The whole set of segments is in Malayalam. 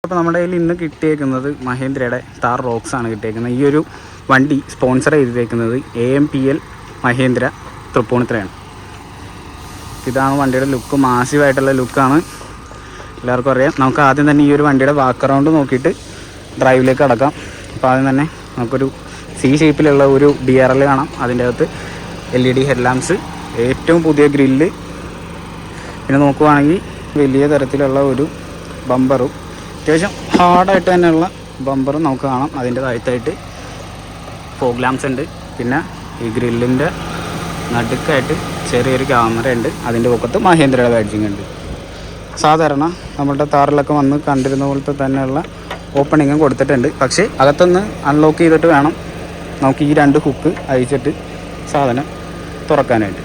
അപ്പോൾ നമ്മുടെ കയ്യിൽ ഇന്ന് കിട്ടിയേക്കുന്നത് മഹേന്ദ്രയുടെ താർ റോക്സ് ആണ് കിട്ടിയേക്കുന്നത്. ഈ ഒരു വണ്ടി സ്പോൺസർ ചെയ്തേക്കുന്നത് AMPL മഹേന്ദ്ര തൃപ്പൂണിത്തുറയാണ്. ഇതാണ് വണ്ടിയുടെ ലുക്ക്, മാസീവായിട്ടുള്ള ലുക്കാണ്, എല്ലാവർക്കും അറിയാം. നമുക്ക് ആദ്യം തന്നെ ഈ ഒരു വണ്ടിയുടെ ബാക്ക്ഗ്രൗണ്ട് നോക്കിയിട്ട് ഡ്രൈവിലേക്ക് കടക്കാം. അപ്പോൾ ആദ്യം തന്നെ നമുക്കൊരു C ഷേപ്പിലുള്ള ഒരു DRL കാണാം. അതിൻ്റെ അകത്ത് LED ഹെഡ്ലാമ്പ്സ്, ഏറ്റവും പുതിയ ഗ്രില്ല്, പിന്നെ നോക്കുവാണെങ്കിൽ വലിയ തരത്തിലുള്ള ഒരു ബമ്പറും, അത്യാവശ്യം ഹാർഡായിട്ട് തന്നെയുള്ള ബമ്പറും നമുക്ക് കാണാം. അതിൻ്റെ താഴത്തായിട്ട് ഫോഗ് ലാംപ്സ് ഉണ്ട്. പിന്നെ ഈ ഗ്രില്ലിൻ്റെ നടുക്കായിട്ട് ചെറിയൊരു ക്യാമറ ഉണ്ട്. അതിൻ്റെ പൊക്കത്ത് മഹേന്ദ്രയുടെ ബാഡ്ജിങ് ഉണ്ട്. സാധാരണ നമ്മളുടെ താറിലൊക്കെ വന്ന് കണ്ടിരുന്ന പോലത്തെ തന്നെയുള്ള ഓപ്പണിങ്ങും കൊടുത്തിട്ടുണ്ട്. പക്ഷേ അകത്തൊന്ന് അൺലോക്ക് ചെയ്തിട്ട് വേണം നമുക്ക് ഈ 2 ഹുക്ക് അഴിച്ചിട്ട് സാധനം തുറക്കാനായിട്ട്.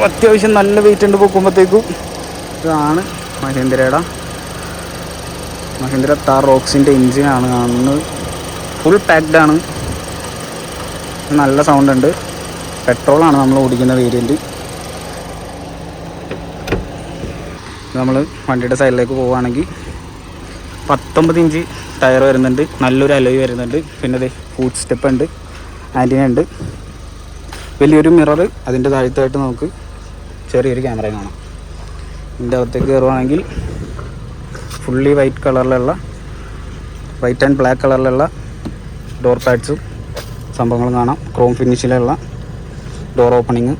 അത്യാവശ്യം നല്ല വെയിറ്റ് ഉണ്ട് പൊക്കുമ്പോഴത്തേക്കും. ഇതാണ് മഹേന്ദ്ര താർ റോക്സിൻ്റെ എൻജിനാണ് കാണുന്നത്. ഫുൾ പാക്ഡ് ആണ്, നല്ല സൗണ്ട് ഉണ്ട്. പെട്രോളാണ് നമ്മൾ ഓടിക്കുന്ന വേരിയൻറ്റ്. നമ്മൾ വണ്ടിയുടെ സൈഡിലേക്ക് പോവുകയാണെങ്കിൽ 19 ഇഞ്ച് ടയർ വരുന്നുണ്ട്, നല്ലൊരു അലോയ് വരുന്നുണ്ട്. പിന്നെ ഇത് ഫുഡ് സ്റ്റെപ്പ് ഉണ്ട്, ആൻറ്റിന ഉണ്ട്, വലിയൊരു മിറർ, അതിൻ്റെ താഴത്തായിട്ട് നമുക്ക് ചെറിയൊരു ക്യാമറ കാണാം. ഇതിൻ്റെ അകത്തേക്ക് കയറുവാണെങ്കിൽ ഫുള്ളി വൈറ്റ് ആൻഡ് ബ്ലാക്ക് കളറിലുള്ള ഡോർ പാഡ്സും സംഭവങ്ങളും കാണാം. ക്രോം ഫിനിഷിലുള്ള ഡോർ ഓപ്പണിങ്,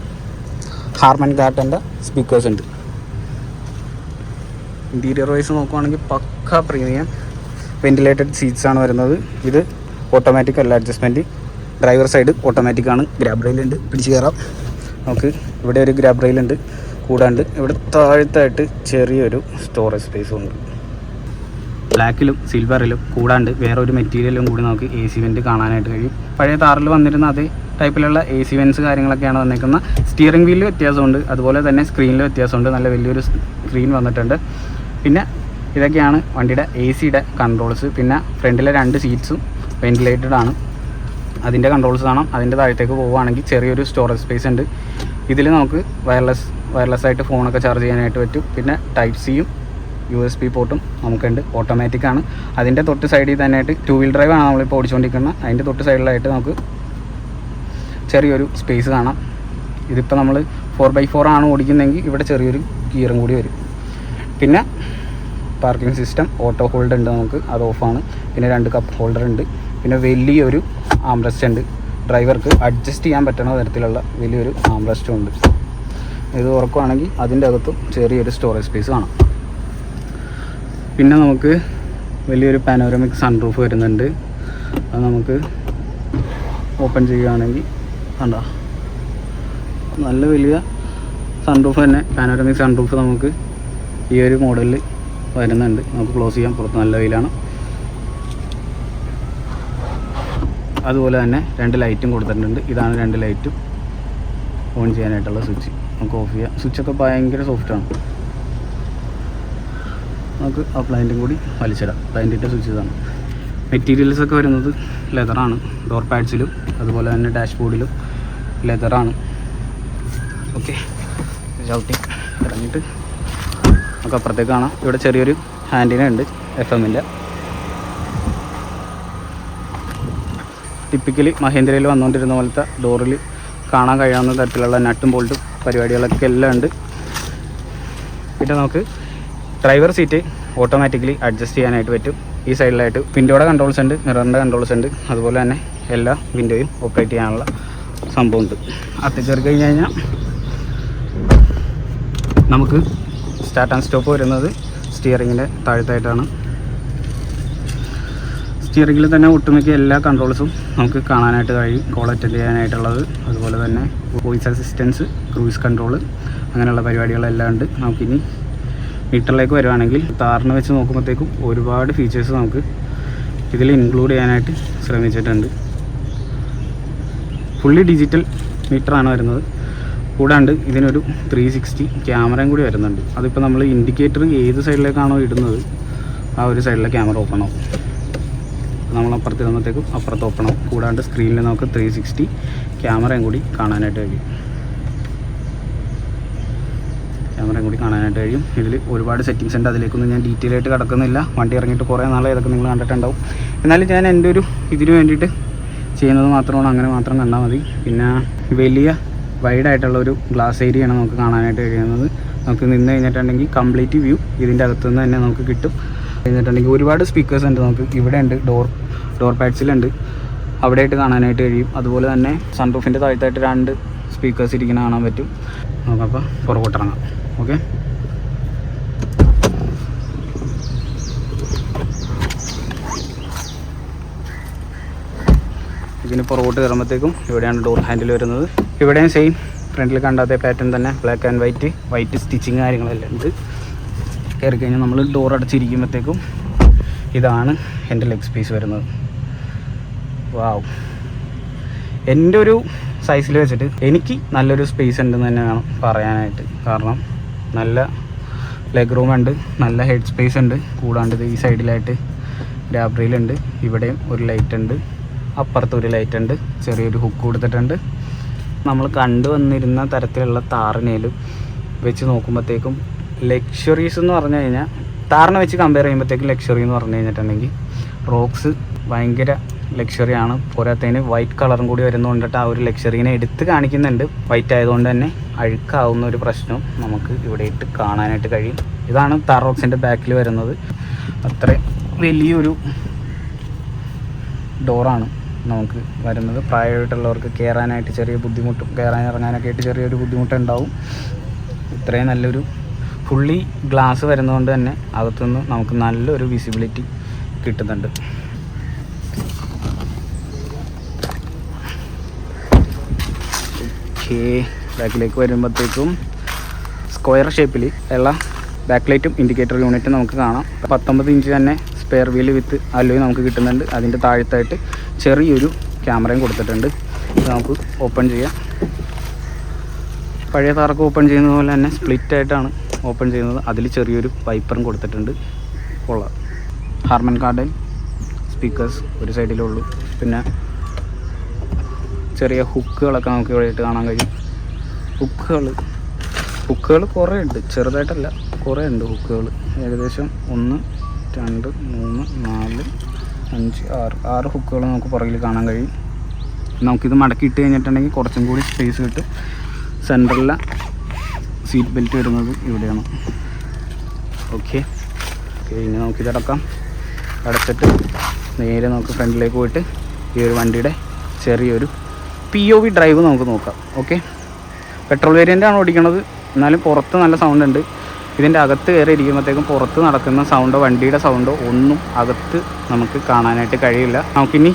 ഹാർമൻ ഗാർട്ടൻ്റെ സ്പീക്കേഴ്സ് ഉണ്ട്. ഇൻറ്റീരിയർ വൈസ് നോക്കുവാണെങ്കിൽ പക്ക പ്രീമിയം വെൻറ്റിലേറ്റഡ് സീറ്റ്സ് ആണ് വരുന്നത്. ഇത് ഓട്ടോമാറ്റിക് അല്ല അഡ്ജസ്റ്റ്മെൻറ്റ്. ഡ്രൈവർ സൈഡ് ഓട്ടോമാറ്റിക് ആണ്. ഗ്രാബ് റെയിലുണ്ട്, പിടിച്ച് കയറാം. നമുക്ക് ഇവിടെ ഒരു ഗ്രാബ് റെയിലുണ്ട്. കൂടാണ്ട് ഇവിടെ താഴത്തായിട്ട് ചെറിയൊരു സ്റ്റോറേജ് സ്പേസും ഉണ്ട്. ബ്ലാക്കിലും സിൽവറിലും കൂടാണ്ട് വേറെ ഒരു മെറ്റീരിയലും കൂടി നമുക്ക് AC വെൻറ്റ് കാണാനായിട്ട് കഴിയും. പഴയ താറിൽ വന്നിരുന്ന അതേ ടൈപ്പിലുള്ള AC വെൻറ്റ്സ് കാര്യങ്ങളൊക്കെയാണ് വന്നേക്കുന്നത്. സ്റ്റിയറിംഗ് വീലിൽ വ്യത്യാസമുണ്ട്, അതുപോലെ തന്നെ സ്ക്രീനിൽ വ്യത്യാസമുണ്ട്. നല്ല വലിയൊരു സ്ക്രീൻ വന്നിട്ടുണ്ട്. പിന്നെ ഇതൊക്കെയാണ് വണ്ടിയുടെ AC-യുടെ കൺട്രോൾസ്. പിന്നെ ഫ്രണ്ടിലെ 2 സീറ്റ്സും വെൻറ്റിലേറ്റഡ് ആണ്, അതിൻ്റെ കൺട്രോൾസ് കാണാം. അതിൻ്റെ താഴത്തേക്ക് പോവുകയാണെങ്കിൽ ചെറിയൊരു സ്റ്റോറേജ് സ്പേസ് ഉണ്ട്. ഇതിൽ നമുക്ക് വയർലെസ് ആയിട്ട് ഫോണൊക്കെ ചാർജ് ചെയ്യാനായിട്ട് പറ്റും. പിന്നെ ടൈപ്പ് സിയും USB പോർട്ടും നമുക്കുണ്ട്. ഓട്ടോമാറ്റിക്കാണ്. അതിൻ്റെ തൊട്ട് സൈഡിൽ തന്നെയായിട്ട് 2 വീൽ ഡ്രൈവ് ആണ് നമ്മളിപ്പോൾ ഓടിച്ചുകൊണ്ടിരിക്കുന്നത്. അതിൻ്റെ തൊട്ട് സൈഡിലായിട്ട് നമുക്ക് ചെറിയൊരു സ്പേസ് കാണാം. ഇതിപ്പോൾ നമ്മൾ 4x4 ആണ് ഓടിക്കുന്നതെങ്കിൽ ഇവിടെ ചെറിയൊരു ഗിയറും കൂടി വരും. പിന്നെ പാർക്കിംഗ് സിസ്റ്റം, ഓട്ടോ ഹോൾഡ് ഉണ്ട് നമുക്ക്, അത് ഓഫാണ്. പിന്നെ 2 കപ്പ് ഹോൾഡർ ഉണ്ട്. പിന്നെ വലിയൊരു ആംറെസ്റ്റ് ഉണ്ട്, ഡ്രൈവർക്ക് അഡ്ജസ്റ്റ് ചെയ്യാൻ പറ്റുന്ന തരത്തിലുള്ള വലിയൊരു ആംറെസ്റ്റും ഉണ്ട്. ഇത് ഉറക്കുവാണെങ്കിൽ അതിൻ്റെ അകത്തും ചെറിയൊരു സ്റ്റോറേജ് സ്പേസ് കാണാം. പിന്നെ നമുക്ക് വലിയൊരു പാനോരമിക് സൺറൂഫ് വരുന്നുണ്ട്. അത് നമുക്ക് ഓപ്പൺ ചെയ്യുകയാണെങ്കിൽ കണ്ടോ, നല്ല വലിയ സൺറൂഫ് തന്നെ. പാനോരമിക് സൺറൂഫ് നമുക്ക് ഈ ഒരു മോഡലിൽ വരുന്നുണ്ട്. നമുക്ക് ക്ലോസ് ചെയ്യാം, പുറത്ത് നല്ല വെയിലാണ്. അതുപോലെ തന്നെ 2 ലൈറ്റും കൊടുത്തിട്ടുണ്ട്. ഇതാണ് 2 ലൈറ്റും ഓൺ ചെയ്യാനായിട്ടുള്ള സ്വിച്ച്. നമുക്ക് ഓഫ് ചെയ്യാം. സ്വിച്ചൊക്കെ ഭയങ്കര സോഫ്റ്റാണ്. നമുക്ക് ആ പ്ലാന്റും കൂടി വലിച്ചിടാം. പ്ലാന്റിൻ്റെ സ്വിച്ച് ഇതാണ്. മെറ്റീരിയൽസൊക്കെ വരുന്നത് ലെതറാണ്. ഡോർ പാഡ്സിലും അതുപോലെ തന്നെ ഡാഷ്ബോർഡിലും ലെതറാണ്. ഓക്കെ, ചവിട്ടി ഇറങ്ങിയിട്ട് നമുക്ക് അപ്പുറത്തേക്ക് കാണാം. ഇവിടെ ചെറിയൊരു ആൻറ്റിന ഉണ്ട്, FM-ൻ്റെ. ടിപ്പിക്കലി മഹേന്ദ്രയിൽ വന്നുകൊണ്ടിരുന്ന പോലത്തെ ഡോറിൽ കാണാൻ കഴിയാവുന്ന തരത്തിലുള്ള നട്ടും ബോൾട്ടും പരിപാടികളൊക്കെ എല്ലാം ഉണ്ട്. പിന്നെ നമുക്ക് ഡ്രൈവർ സീറ്റ് ഓട്ടോമാറ്റിക്കലി അഡ്ജസ്റ്റ് ചെയ്യാനായിട്ട് പറ്റും. ഈ സൈഡിലായിട്ട് വിൻഡോയുടെ കൺട്രോൾസ് ഉണ്ട്, മിററിൻ്റെ കൺട്രോൾസ് ഉണ്ട്. അതുപോലെ തന്നെ എല്ലാ വിൻഡോയും ഓപ്പറേറ്റ് ചെയ്യാനുള്ള സംഭവമുണ്ട്. അത് കയറി കഴിഞ്ഞ് കഴിഞ്ഞാൽ നമുക്ക് സ്റ്റാർട്ട് ആൻഡ് സ്റ്റോപ്പ് വരുന്നത് സ്റ്റിയറിങ്ങിൻ്റെ താഴത്തായിട്ടാണ്. സ്റ്റിയറിങ്ങിൽ തന്നെ ഒട്ടുമിക്ക എല്ലാ കൺട്രോൾസും നമുക്ക് കാണാനായിട്ട് കഴിയും. കോൾ അറ്റൻഡ് ചെയ്യാനായിട്ടുള്ളത്, അതുപോലെ തന്നെ വോയിസ് അസിസ്റ്റൻസ്, ക്രൂയിസ് കൺട്രോൾ, അങ്ങനെയുള്ള പരിപാടികളെല്ലാം ഉണ്ട്. നമുക്കിനി മീറ്ററിലേക്ക് വരുവാണെങ്കിൽ താറിന് വെച്ച് നോക്കുമ്പോഴത്തേക്കും ഒരുപാട് ഫീച്ചേഴ്സ് നമുക്ക് ഇതിൽ ഇൻക്ലൂഡ് ചെയ്യാനായിട്ട് ശ്രമിച്ചിട്ടുണ്ട്. ഫുള്ളി ഡിജിറ്റൽ മീറ്ററാണ് വരുന്നത്. കൂടാണ്ട് ഇതിനൊരു 360 ക്യാമറയും കൂടി വരുന്നുണ്ട്. അതിപ്പോൾ നമ്മൾ ഇൻഡിക്കേറ്റർ ഏത് സൈഡിലേക്കാണോ ഇടുന്നത് ആ ഒരു സൈഡിലെ ക്യാമറ ഓപ്പൺ ആവും. നമ്മൾ അപ്പുറത്തിരുന്നത്തേക്കും അപ്പുറത്ത് ഓപ്പൺ ആവും. കൂടാണ്ട് സ്ക്രീനിൽ നമുക്ക് 360 ക്യാമറയും കൂടി കാണാനായിട്ട് കഴിയും. ക്യാമറയും കൂടി കാണാനായിട്ട് കഴിയും. ഇതിൽ ഒരുപാട് സെറ്റിങ്സ് ഉണ്ട്, അതിലേക്കൊന്നും ഞാൻ ഡീറ്റെയിൽ ആയിട്ട് കിടക്കുന്നില്ല. വണ്ടി ഇറങ്ങിയിട്ട് കുറേ നാളെ ഇതൊക്കെ നിങ്ങൾ കണ്ടിട്ടുണ്ടാവും. എന്നാലും ഞാൻ എൻ്റെ ഒരു ഇതിന് വേണ്ടിയിട്ട് ചെയ്യുന്നത് മാത്രമാണ്, അങ്ങനെ മാത്രം കണ്ടാൽ മതി. പിന്നെ വലിയ വൈഡായിട്ടുള്ള ഒരു ഗ്ലാസ് ഏരിയയാണ് നമുക്ക് കാണാനായിട്ട് കഴിയുന്നത്. നമുക്ക് നിന്ന് കഴിഞ്ഞിട്ടുണ്ടെങ്കിൽ കംപ്ലീറ്റ് വ്യൂ ഇതിൻ്റെ അകത്തുനിന്ന് തന്നെ നമുക്ക് കിട്ടും. കഴിഞ്ഞിട്ടുണ്ടെങ്കിൽ ഒരുപാട് സ്പീക്കേഴ്സ് ഉണ്ട്. നമുക്ക് ഇവിടെ ഉണ്ട്, ഡോർ പാഡ്സിലുണ്ട്, അവിടെയായിട്ട് കാണാനായിട്ട് കഴിയും. അതുപോലെ തന്നെ സൺറൂഫിൻ്റെ താഴത്തായിട്ട് 2 സ്പീക്കേഴ്സ് ഇരിക്കുന്ന കാണാൻ പറ്റും. നമുക്കപ്പോൾ പുറകോട്ടിറങ്ങാം. ഓക്കെ, ഇതിന് പുറകോട്ട് കയറുമ്പോഴത്തേക്കും ഇവിടെയാണ് ഡോർ ഹാൻഡിൽ വരുന്നത്. ഇവിടെയും സെയിം ഫ്രണ്ടിൽ കണ്ടാത്ത പാറ്റേൺ തന്നെ, ബ്ലാക്ക് ആൻഡ് വൈറ്റ് സ്റ്റിച്ചിങ് കാര്യങ്ങളെല്ലാം ഉണ്ട്. കയറി കഴിഞ്ഞാൽ നമ്മൾ ഡോർ അടച്ചിരിക്കുമ്പോഴത്തേക്കും ഇതാണ് എൻ്റെ ലെഗ് സ്പേസ് വരുന്നത്. വാവ്, എൻ്റെ ഒരു സൈസിൽ വെച്ചിട്ട് എനിക്ക് നല്ലൊരു സ്പേസ് ഉണ്ടെന്ന് തന്നെ വേണം പറയാനായിട്ട്. കാരണം നല്ല ലെഗ് റൂം ഉണ്ട്, നല്ല ഹെഡ് സ്പേസ് ഉണ്ട്. കൂടാണ്ട് ഈ സൈഡിലായിട്ട് ഗ്രാബ് റെയിൽ ഉണ്ട്, ഇവിടെയും ഒരു ലൈറ്റ് ഉണ്ട്, അപ്പുറത്ത് ഒരു ലൈറ്റ് ഉണ്ട്, ചെറിയൊരു ഹുക്ക് കൊടുത്തിട്ടുണ്ട്. നമ്മൾ കണ്ടുവന്നിരുന്ന തരത്തിലുള്ള താറിനേലും വെച്ച് നോക്കുമ്പോഴത്തേക്കും ലക്ഷറീസ് എന്ന് പറഞ്ഞു കഴിഞ്ഞാൽ താറിനെ വെച്ച് കമ്പയർ ചെയ്യുമ്പോഴത്തേക്കും ലക്ഷറി എന്ന് പറഞ്ഞു കഴിഞ്ഞിട്ടുണ്ടെങ്കിൽ റോക്സ് ഭയങ്കര ലക്ഷറിയാണ്. പോരാത്തതിന് വൈറ്റ് കളറും കൂടി വരുന്നതുകൊണ്ടിട്ട് ആ ഒരു ലക്ഷറീനെ എടുത്ത് കാണിക്കുന്നുണ്ട്. വൈറ്റ് ആയതുകൊണ്ട് തന്നെ അഴുക്കാവുന്ന ഒരു പ്രശ്നവും നമുക്ക് ഇവിടെ ഇട്ട് കാണാനായിട്ട് കഴിയും. ഇതാണ് താർ റോക്സിൻ്റെ ബാക്കിൽ വരുന്നത്. അത്ര വലിയൊരു ഡോറാണ് നമുക്ക് വരുന്നത്. പ്രായമായിട്ടുള്ളവർക്ക് കയറാനായിട്ട് ചെറിയ ബുദ്ധിമുട്ടും കയറാൻ ഇറങ്ങാനൊക്കെ ആയിട്ട് ചെറിയൊരു ബുദ്ധിമുട്ടുണ്ടാവും. ഇത്രയും നല്ലൊരു ഫുള്ളി ഗ്ലാസ് വരുന്നതുകൊണ്ട് തന്നെ അകത്തുനിന്ന് നമുക്ക് നല്ലൊരു വിസിബിലിറ്റി കിട്ടുന്നുണ്ട്. ഓക്കേ, ബാക്കിലേക്ക് വരുമ്പോഴത്തേക്കും സ്ക്വയർ ഷേപ്പിൽ ഉള്ള ബാക്ക് ലൈറ്റും ഇൻഡിക്കേറ്റർ യൂണിറ്റും നമുക്ക് കാണാം. 19 ഇഞ്ച് തന്നെ സ്പെയർ വീല് വിത്ത് അലോയ് നമുക്ക് കിട്ടുന്നുണ്ട്. അതിൻ്റെ താഴത്തായിട്ട് ചെറിയൊരു ക്യാമറയും കൊടുത്തിട്ടുണ്ട്. ഇത് നമുക്ക് ഓപ്പൺ ചെയ്യാം. പഴയ താറൊക്കെ ഓപ്പൺ ചെയ്യുന്നത് പോലെ തന്നെ സ്പ്ലിറ്റ് ആയിട്ടാണ് ഓപ്പൺ ചെയ്യുന്നത്. അതിൽ ചെറിയൊരു വൈപ്പറും കൊടുത്തിട്ടുണ്ട്. കൊള്ളാം. ഹാർമൻ കാർഡൻ സ്പീക്കേഴ്സ് ഒരു സൈഡിലുള്ളൂ. പിന്നെ ചെറിയ ഹുക്കുകളൊക്കെ നമുക്ക് ഇവിടെ ആയിട്ട് കാണാൻ കഴിയും. ഹുക്കുകൾ കുറേ ഉണ്ട്, ചെറുതായിട്ടല്ല, കുറേ ഉണ്ട് ഹുക്കുകൾ. ഏകദേശം 1 2 3 4 5 6 ഹുക്കുകൾ നമുക്ക് പുറകിൽ കാണാൻ കഴിയും. നമുക്കിത് മടക്കി ഇട്ട് കഴിഞ്ഞിട്ടുണ്ടെങ്കിൽ കുറച്ചും കൂടി സ്പേസ് കിട്ടും. സെൻറ്ററിലെ സീറ്റ് ബെൽറ്റ് വരുന്നത് ഇവിടെയാണ്. ഓക്കെ, ഇനി നമുക്കിതടക്കാം. അടച്ചിട്ട് നേരെ നമുക്ക് ഫ്രണ്ടിലേക്ക് പോയിട്ട് ഈ ഒരു വണ്ടിയുടെ ചെറിയൊരു POV ഡ്രൈവ് നമുക്ക് നോക്കാം. ഓക്കെ, പെട്രോൾ വേരിയൻ്റാണ് ഓടിക്കണത്, എന്നാലും പുറത്ത് നല്ല സൗണ്ട് ഉണ്ട്. ഇതിൻ്റെ അകത്ത് കയറി ഇരിക്കുമ്പോഴത്തേക്കും പുറത്ത് നടക്കുന്ന സൗണ്ടോ വണ്ടിയുടെ സൗണ്ടോ ഒന്നും അകത്ത് നമുക്ക് കാണാനായിട്ട് കഴിയില്ല. നമുക്കിനി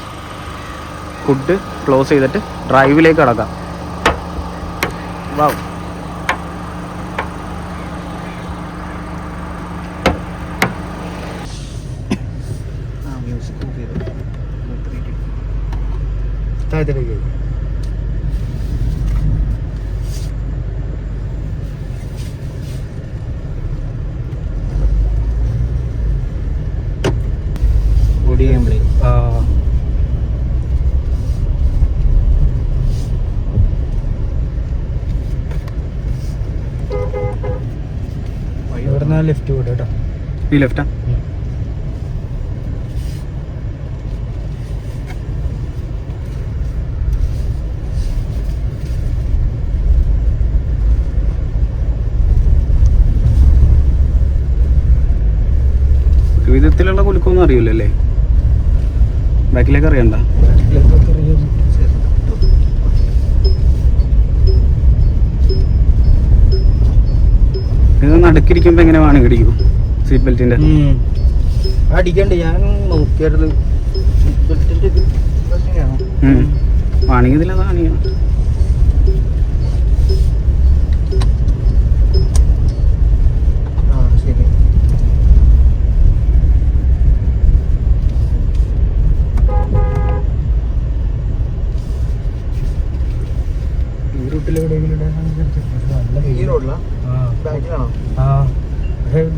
ഫുഡ് ക്ലോസ് ചെയ്തിട്ട് ഡ്രൈവിലേക്ക് കടക്കാം. വാവ്, ലെഫ്റ്റ് കൂടെ കേട്ടോ. ഈ ലെഫ്റ്റാ? വിധത്തിലുള്ള കുലുക്കൊന്നും അറിയില്ലല്ലേ? ബാക്കിലേക്ക് അറിയണ്ട. ഇത് നടുക്കിരിക്കുമ്പോ എങ്ങനെ വേണം ഇടിക്കും സീറ്റ് ബെൽറ്റിന്റെ? അടിക്കണ്ട്, ഞാൻ നോക്കിയായിരുന്നു. വാണിങ് ഇതിൽ കാണിക്കണം.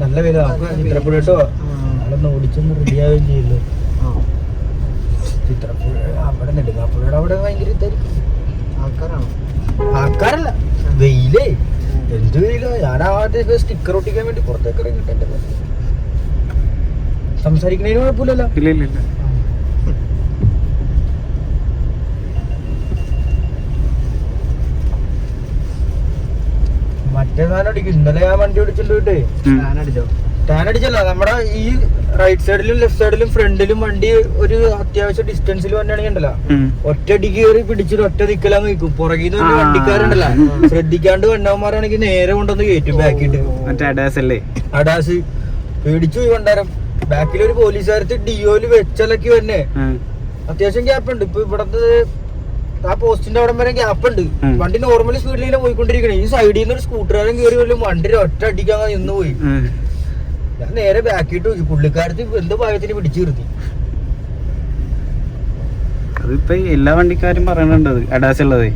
നല്ല വില ചിത്രപ്പുഴ കേട്ടോ. അതൊന്ന് ഓടിച്ചൊന്നും റെഡിയാവുകയും ചെയ്യില്ല. ചിത്രപ്പുഴ അവിടെ നെടുങ്ങാപ്പുഴയുടെ അവിടെ ഭയങ്കര ഇതായിരിക്കും. ആൾക്കാരല്ല, വെയിലേ എന്ത് ചെയ്യില്ല, ഞാൻ ആദ്യം സ്റ്റിക്കർ ഒട്ടിക്കാൻ വേണ്ടി പുറത്തേക്ക് ഇറങ്ങിട്ടെ. സംസാരിക്കുന്നതിന് കുഴപ്പമില്ലല്ലോ. ഇല്ല ഇല്ല ഇല്ല. മറ്റേ സാധനം അടിക്കും. ഇന്നലെ ഞാൻ വണ്ടി ഓടിച്ചിട്ട് പോയിട്ടേ ടാൻ അടിച്ചല്ല, നമ്മുടെ ഈ റൈറ്റ് സൈഡിലും ലെഫ്റ്റ് സൈഡിലും ഫ്രണ്ടിലും വണ്ടി ഒരു അത്യാവശ്യം ഡിസ്റ്റൻസിൽ വണ്ടിയാണെങ്കിൽ ഉണ്ടല്ലോ, ഒറ്റ അടിക്ക് കയറി പിടിച്ചിട്ട് ഒറ്റ ദിക്കലാന്ന് നിൽക്കും. പുറകിൽ നിന്ന് വണ്ടിക്കാരുണ്ടല്ലോ, ശ്രദ്ധിക്കാണ്ട് വണ്ണവന്മാരാണെങ്കിൽ നേരെ കൊണ്ടുവന്ന് കയറ്റും ബാക്കിട്ട്. അഡാസ് പേടിച്ചു പോയി കൊണ്ടാരം. ബാക്കിൽ ഒരു പോലീസുകാരത്ത് ഡിയോയില് വെച്ചലക്കി തന്നെ അത്യാവശ്യം ഗ്യാപ്പ് ഉണ്ട്. ഇപ്പൊ ഇവിടത്തെ ആ പോസ്റ്റിന്റെ അവിടെ വരെ ഗ്യാപ്പ് ഉണ്ട്. വണ്ടി നോർമലി സ്പീഡിൽ പോയിക്കൊണ്ടിരിക്കണേ. ഈ സൈഡിൽ നിന്ന് ഒരു സ്കൂട്ടറുകാരൻ കയറി വരും, വണ്ടി ഒറ്റ അടിക്കാൻ നിന്ന് പോയി. ഞാൻ നേരെ ബാക്കിട്ട് നോക്കി, പുള്ളിക്കാരത്ത് എന്ത് ഭാഗത്തിന് പിടിച്ചു നിർത്തി. അതിപ്പോ എല്ലാ വണ്ടിക്കാരും പറയണുണ്ട് അഡാസ് ഉള്ളത്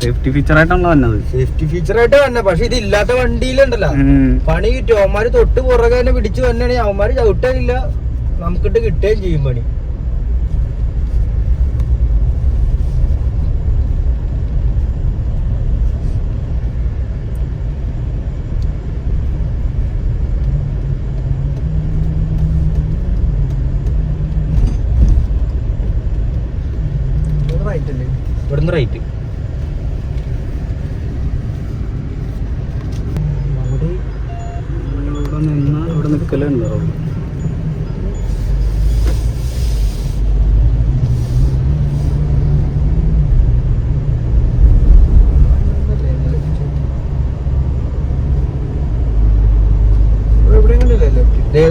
സേഫ്റ്റി ഫീച്ചർ ആയിട്ടാണല്ലോ വന്നത്. സേഫ്റ്റി ഫീച്ചർ ആയിട്ട് വന്നെ. പക്ഷെ ഇത് ഇല്ലാത്ത വണ്ടിയിലുണ്ടല്ലോ പണി കിട്ടും. അവന്മാര് തൊട്ട് പുറകെ തന്നെ പിടിച്ചു വന്നാണെങ്കിൽ അവന്മാര് ചവിട്ടാനില്ല, നമുക്കിട്ട് കിട്ടുകയും ചെയ്യും പണി. ഇവിടുന്ന് റൈറ്റ്. ഇവിടെ നിൽക്കലുണ്ടോ?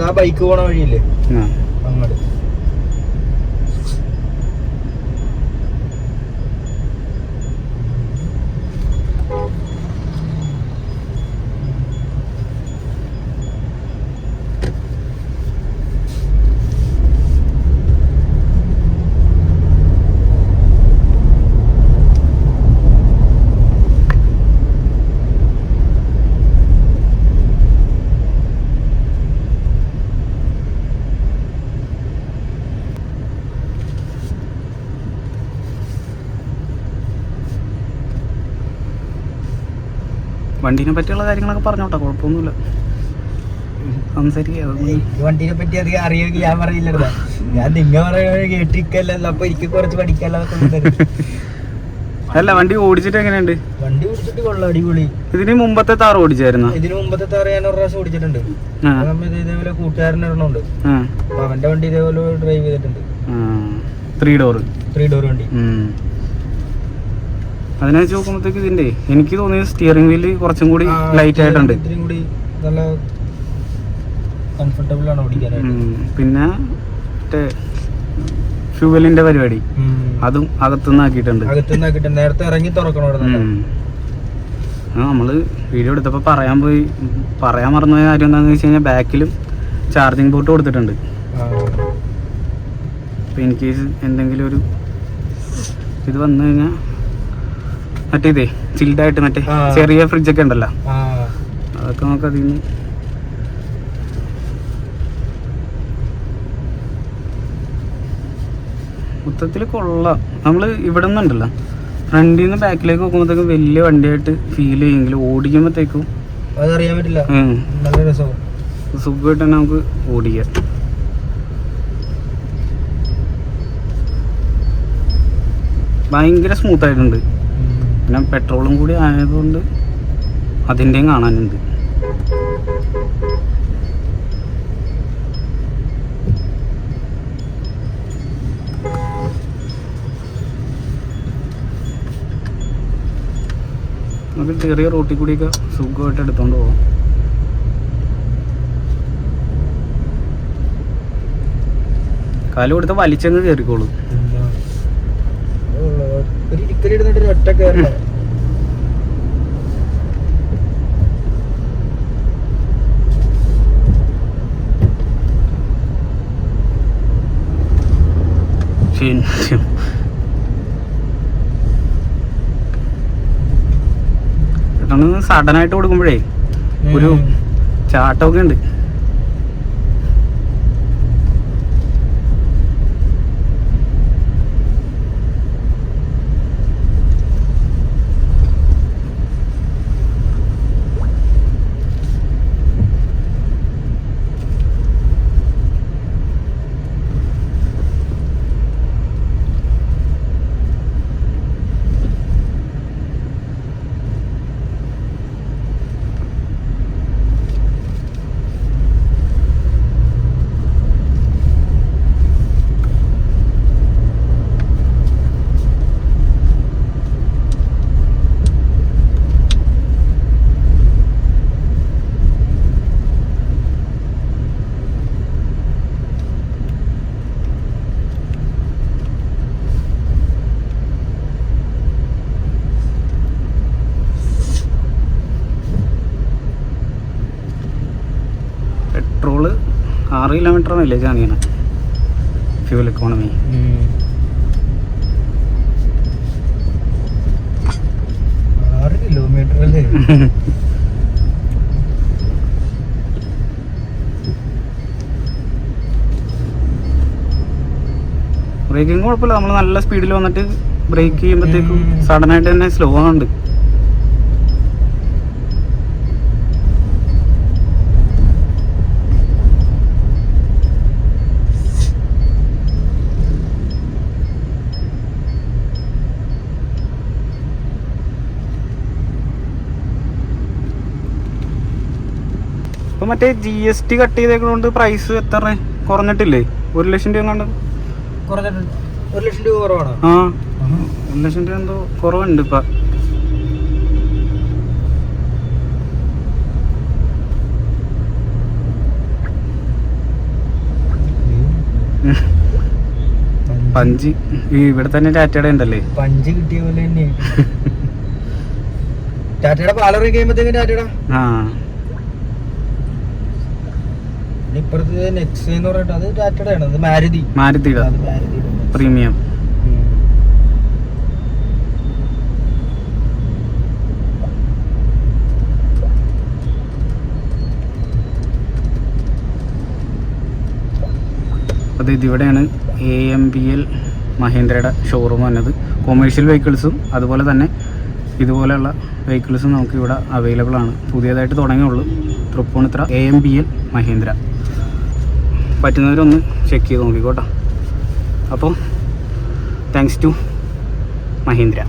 ആ ബൈക്ക് പോണ വഴിയില്ലേ അങ്ങോട്ട്. വണ്ടീനെ പറ്റിയുള്ള കാര്യങ്ങളൊക്കെ പറഞ്ഞോട്ടെ, കുഴപ്പമൊന്നുമില്ല, സംസാരിക്കുക. വണ്ടീനെ പറ്റി അധികം അറിയുമെങ്കിൽ ഞാൻ പറയില്ലല്ലോ. ഞാൻ നിങ്ങ പറയുന്നത് കേട്ടിരിക്കല്ലോ, അപ്പൊ എനിക്ക് കുറച്ച് പഠിക്കാല്ലോ. അല്ല, വണ്ടി ഓടിച്ചിട്ട് എങ്ങനെയുണ്ട്? വണ്ടി ഓടിച്ചിട്ട് കൊള്ളാം, അടിപൊളി. ഇതിന് മുമ്പത്തെ താറ് ഓടിച്ചായിരുന്നു? ഇതിന് മുമ്പത്തെ താറ് ഞാൻ ഒരു പ്രാവശ്യം ഓടിച്ചിട്ടുണ്ട്. ഇതേപോലെ കൂട്ടുകാരൻ ഒരെണ്ണമുണ്ട്, അപ്പൊ അവന്റെ വണ്ടി ഇതേപോലെ ഡ്രൈവ് ചെയ്തിട്ടുണ്ട്. 3 ഡോർ വണ്ടി. അതിനെ വെച്ച് നോക്കുമ്പോഴത്തേക്ക് ഇതിന്റെ എനിക്ക് തോന്നിയത് സ്റ്റിയറിംഗ് വീല് കുറച്ചും കൂടി ലൈറ്റ് ആയിട്ടുണ്ട്, നല്ല കംഫർട്ടബിൾ ആണ് ഓടിക്കാനായിട്ട്. പിന്നെ മറ്റേ ഫ്യൂവലിന്റെ പരിപാടി അതും അകത്തുനിന്ന് ആക്കിയിട്ടുണ്ട്. നേരത്തെ ഇറങ്ങി തുറക്കണോ. നമ്മള് വീഡിയോ എടുത്തപ്പോ പറയാൻ മറന്നുപോയ കാര്യം എന്താണെന്ന് വെച്ച് കഴിഞ്ഞാൽ ബാക്കിലും ചാർജിങ് പോർട്ട് കൊടുത്തിട്ടുണ്ട്. ഇപ്പൊ ഇൻ കേസ് എന്തെങ്കിലും ഒരു ഇത് വന്നു കഴിഞ്ഞാൽ മറ്റേ ഇതേ ചിൽഡായിട്ട് മറ്റേ ചെറിയ ഫ്രിഡ്ജൊക്കെ ഉണ്ടല്ലോ, അതൊക്കെ നമുക്ക് അതിൽ നിന്ന് മൊത്തത്തിൽ കൊള്ളാം. നമ്മൾ ഇവിടെ നിന്നുണ്ടല്ലോ ഫ്രണ്ടിൽ നിന്ന് ബാക്കിലേക്ക് നോക്കുമ്പോഴത്തേക്കും വലിയ വണ്ടിയായിട്ട് ഫീൽ ചെയ്യുമെങ്കിലും ഓടിക്കുമ്പോഴത്തേക്കും അതറിയാൻ പറ്റില്ല, നല്ല രസവും സുഖമായിട്ട് തന്നെ നമുക്ക് ഓടിക്കാം. ഭയങ്കര സ്മൂത്ത് ആയിട്ടുണ്ട്. പിന്നെ പെട്രോളും കൂടി ആയതുകൊണ്ട് അതിൻ്റെയും കാണാനുണ്ട്. നമുക്ക് ചെറിയ റോട്ടിൽ കൂടിയൊക്കെ സുഖമായിട്ട് എടുത്തോണ്ട് പോകാം. കാല് കൊടുത്ത് വലിച്ചങ്ങ് കയറിക്കോളൂ. ഒറ്റ കയറില്ല. സഡനായിട്ട് കൊടുക്കുമ്പോഴേ ഒരു ചാട്ടമൊക്കെ ഉണ്ട്. കിലോമീറ്റർ മൈലേജ് കാണിക്കണം ഫ്യൂൽ എക്കോണമി. കിലോമീറ്റർ അല്ലേ? ബ്രേക്കിംഗ് കുഴപ്പമില്ല. നമ്മൾ നല്ല സ്പീഡിൽ വന്നിട്ട് ബ്രേക്ക് ചെയ്യുമ്പോഴത്തേക്കും സഡനായിട്ട് തന്നെ സ്ലോ ആവുന്നുണ്ട്. ഇപ്പൊ മറ്റേ GST കട്ട് ചെയ്തേക്കൊണ്ട് പ്രൈസ് എത്ര കുറഞ്ഞിട്ടില്ലേ? 1 ലക്ഷം രൂപ കണ്ട് 1 ലക്ഷം രൂപ കുറവാണോ? ആ 1 ലക്ഷം രൂപ എന്തോ കുറവുണ്ട് ഇപ്പൊ. പഞ്ച് ഇവിടെ തന്നെ ടാറ്റയുടെ ഉണ്ടല്ലേ? പഞ്ച് കിട്ടിയ പോലെ തന്നെ ടാറ്റയുടെ പാലറി കഴിയുമ്പോഴത്തേക്കും ടാറ്റയുടെ ഇപ്പുറത്ത് നെക്സ്റ്റ് എന്ന് പറഞ്ഞിട്ട് അത് ടാറ്റയുടെ ആണ്. അത് മാരുതിയുടെ പ്രീമിയം. അത് ഇതിവിടെയാണ് AMBL മഹീന്ദ്രയുടെ ഷോറൂം വന്നത്. കൊമേഴ്ഷ്യൽ വെഹിക്കിൾസും അതുപോലെ തന്നെ ഇതുപോലെയുള്ള വെഹിക്കിൾസും നമുക്ക് ഇവിടെ അവൈലബിൾ ആണ്. പുതിയതായിട്ട് തുടങ്ങിയുള്ളൂ തൃപ്പൂണിത്തുറ AMBL മഹീന്ദ്ര. പറ്റുന്നവരൊന്ന് ചെക്ക് ചെയ്ത് നോക്കിക്കോട്ടെ. അപ്പോൾ താങ്ക്സ് ടു മഹീന്ദ്ര.